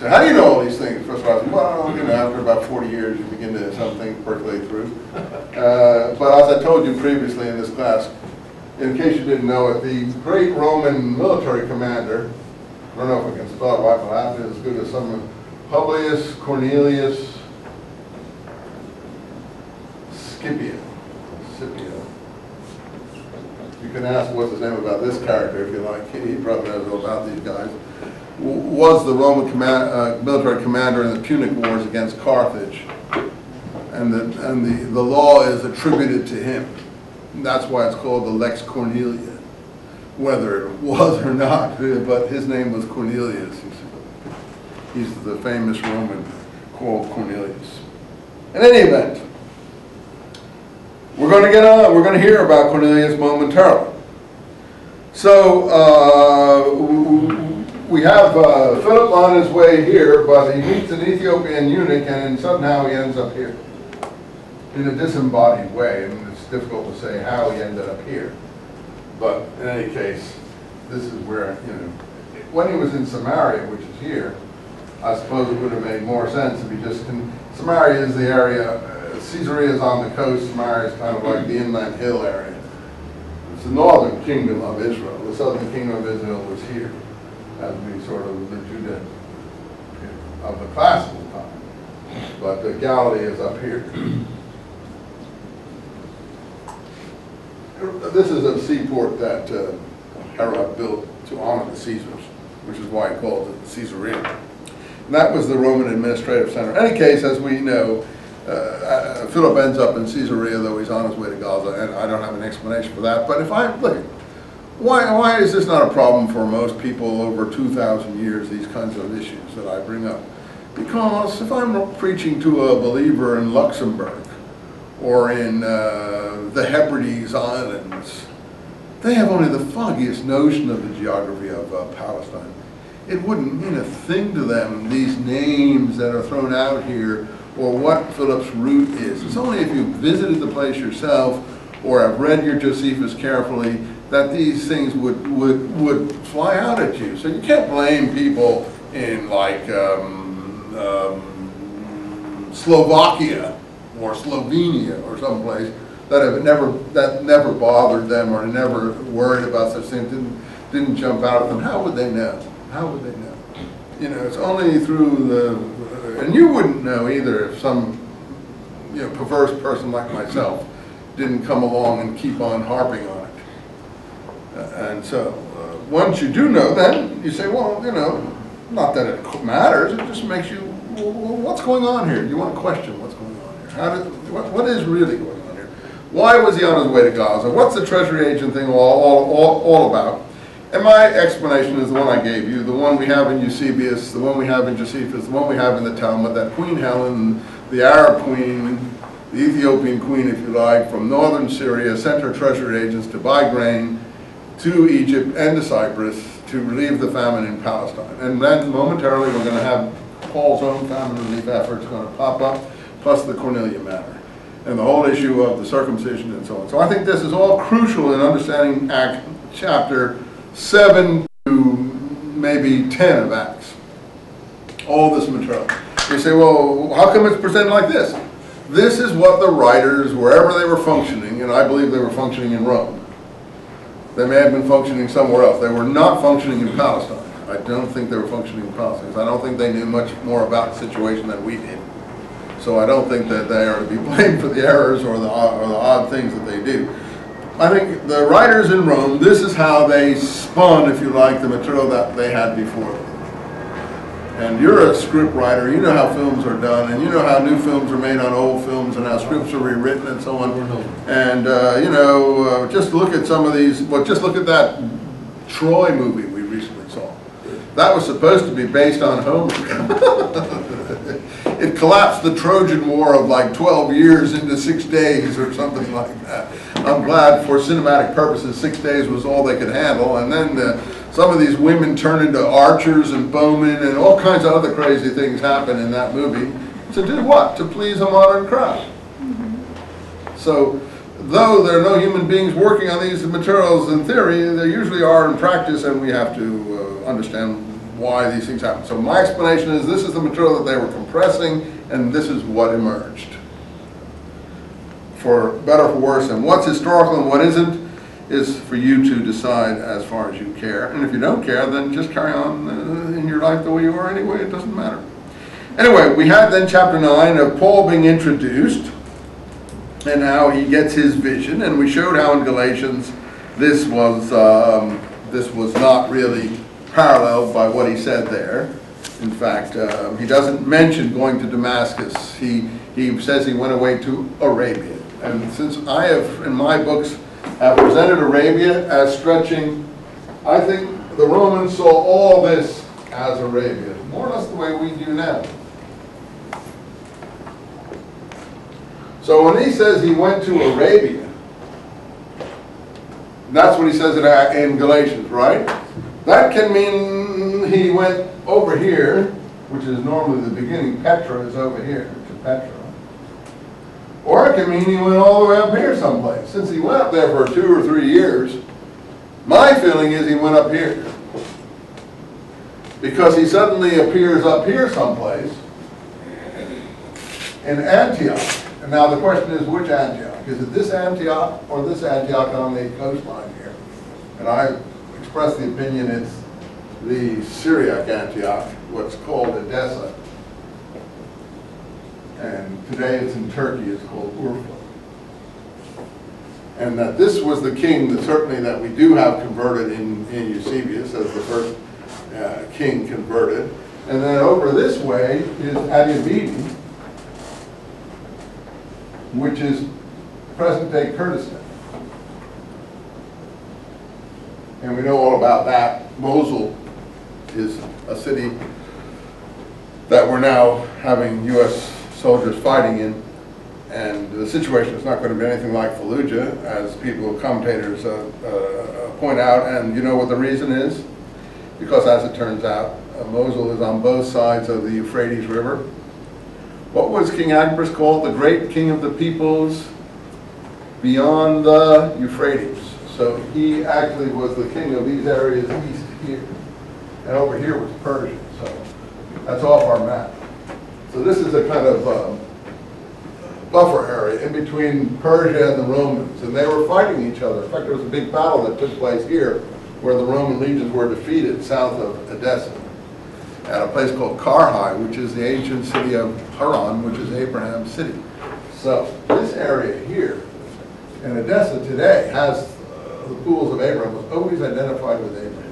say, how do you know all these things? First of all, I said, well, you know, after about 40 years, you begin to something percolate through. But as I told you previously in this class, in case you didn't know it, the great Roman military commander, I don't know if we can spell it right, but I have it as good as some Publius Cornelius Scipio. You can ask what's his name about this character if you like. He probably knows all about these guys. Was the Roman military commander in the Punic Wars against Carthage, and the law is attributed to him. And that's why it's called the Lex Cornelia, whether it was or not. But his name was Cornelius. He's the famous Roman called Cornelius. In any event, we're going to get on. We're going to hear about Cornelius momentarily. So we have Philip on his way here, but he meets an Ethiopian eunuch, and somehow he ends up here in a disembodied way. And it's difficult to say how he ended up here. But in any case, this is where, you know, when he was in Samaria, which is here, I suppose it would have made more sense if he just Samaria is the area. Caesarea is on the coast. Samaria is kind of like the inland hill area. It's the northern kingdom of Israel. The southern kingdom of Israel was here, as we sort of the Judah of the classical time. But Galilee is up here. This is a seaport that Herod built to honor the Caesars, which is why he called it Caesarea. And that was the Roman administrative center. In any case, as we know, Philip ends up in Caesarea, though he's on his way to Gaza, and I don't have an explanation for that. But if I look, why is this not a problem for most people over 2,000 years, these kinds of issues that I bring up? Because if I'm preaching to a believer in Luxembourg or in the Hebrides Islands, they have only the foggiest notion of the geography of Palestine. It wouldn't mean a thing to them, these names that are thrown out here, or what Philip's route is. It's only if you've visited the place yourself or have read your Josephus carefully that these things would fly out at you. So you can't blame people in like Slovakia or Slovenia or someplace that never bothered them or never worried about such things, didn't jump out at them. How would they know? How would they know? You know, it's only through and you wouldn't know either if some, you know, perverse person like myself didn't come along and keep on harping on it. And so once you do know, then you say, well, you know, not that it matters, it just makes you, well, what's going on here? You want to question what's going on here. What is really going on here? Why was he on his way to Gaza? What's the treasury agent thing all about? And my explanation is the one I gave you, the one we have in Eusebius, the one we have in Josephus, the one we have in the Talmud, that Queen Helen, the Arab queen, the Ethiopian queen, if you like, from northern Syria, sent her treasury agents to buy grain to Egypt and to Cyprus to relieve the famine in Palestine. And then momentarily we're going to have Paul's own famine relief efforts going to pop up, plus the Cornelia matter, and the whole issue of the circumcision and so on. So I think this is all crucial in understanding chapter 7 to maybe 10 of Acts. All this material. You say, well, how come it's presented like this? This is what the writers, wherever they were functioning, and I believe they were functioning in Rome. They may have been functioning somewhere else. They were not functioning in Palestine. I don't think they were functioning in Palestine. I don't think they knew much more about the situation than we did. So I don't think that they are to be blamed for the errors or the odd things that they do. I think the writers in Rome, this is how they spun, if you like, the material that they had before them. And you're a script writer, you know how films are done, and you know how new films are made on old films, and how scripts are rewritten and so on. And, you know, just look at some of these, well, just look at that Troy movie we recently saw. That was supposed to be based on Homer. It collapsed the Trojan War of like 12 years into 6 days or something like that. I'm glad for cinematic purposes 6 days was all they could handle, and then some of these women turn into archers and bowmen and all kinds of other crazy things happen in that movie. To do what? To please a modern crowd. So though there are no human beings working on these materials in theory, they usually are in practice, and we have to understand why these things happen. So my explanation is this is the material that they were compressing, and this is what emerged. For better or for worse, and what's historical and what isn't is for you to decide as far as you care. And if you don't care, then just carry on in your life the way you are anyway. It doesn't matter. Anyway, we had then chapter 9 of Paul being introduced and how he gets his vision. And we showed how in Galatians this was not really paralleled by what he said there. In fact, he doesn't mention going to Damascus. He says he went away to Arabia. And since I have, in my books, have presented Arabia as stretching, I think the Romans saw all this as Arabia, more or less the way we do now. So when he says he went to Arabia, that's what he says in Galatians, right? That can mean he went over here, which is normally the beginning. Petra is over here, to Petra. Or it can mean he went all the way up here someplace. Since he went up there for 2 or 3 years, my feeling is he went up here. Because he suddenly appears up here someplace in Antioch. And now the question is, which Antioch? Is it this Antioch or this Antioch on the coastline here? And I express the opinion it's the Syriac Antioch, what's called Edessa. And today it's in Turkey, it's called Urfa. And that this was the king that certainly that we do have converted in Eusebius as the first king converted. And then over this way is Adiabene, which is present-day Kurdistan. And we know all about that. Mosul is a city that we're now having U.S. soldiers fighting in, and the situation is not going to be anything like Fallujah, as people, commentators point out. And you know what the reason is? Because as it turns out, Mosul is on both sides of the Euphrates River. What was King Agabus called? The great king of the peoples beyond the Euphrates. So he actually was the king of these areas east here. And over here was Persia. So that's off our map. So this is a kind of buffer area in between Persia and the Romans. And they were fighting each other. In fact, there was a big battle that took place here where the Roman legions were defeated south of Edessa at a place called Carhi, which is the ancient city of Haran, which is Abraham's city. So this area here in Edessa today has the pools of Abraham, was always identified with Abraham.